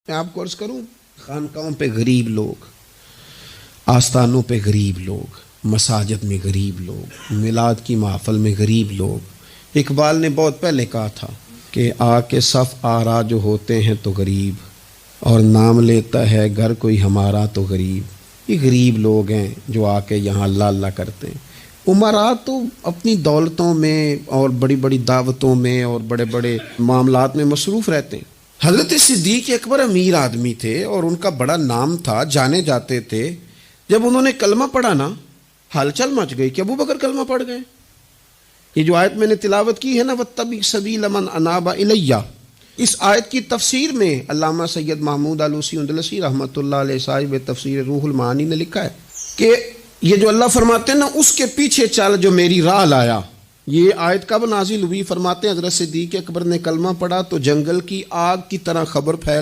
मैं आपको अर्ज करूं, खानकाहों पे गरीब लोग, आस्थानों पे गरीब लोग, मसाजिद में गरीब लोग, मिलाद की महफिल में गरीब लोग। इकबाल ने बहुत पहले कहा था कि आके सफ़ आरा जो होते हैं तो गरीब, और नाम लेता है घर कोई हमारा तो गरीब। ये गरीब लोग हैं जो आके यहाँ अल्लाह अल्लाह करते हैं। उमरा तो अपनी दौलतों में और बड़ी बड़ी दावतों में और बड़े बड़े मामलात में मसरूफ़ रहते हैं। हज़रत सिद्दीक़ अकबर अमीर आदमी थे और उनका बड़ा नाम था, जाने जाते थे। जब उन्होंने कलमा पढ़ा ना, हलचल मच गई कि अबू बकर कलमा पढ़ गए। ये जो आयत मैंने तिलावत की है ना, वत्तबि सबील मन अनाबा इलैया, इस आयत की तफसीर में अल्लामा सैयद महमूद आलूसी उंदलसी रहमतुल्लाह अलैह साहिब तफसीर रूहुल मानी ने लिखा है कि ये जो अल्लाह फरमाते हैं ना, उसके पीछे चल जो मेरी राह लाया। ये आयत कब नाजिल हुई? फरमाते हैं हज़रत सिद्दीक़ अकबर ने कलमा पढ़ा तो जंगल की आग की तरह खबर फैल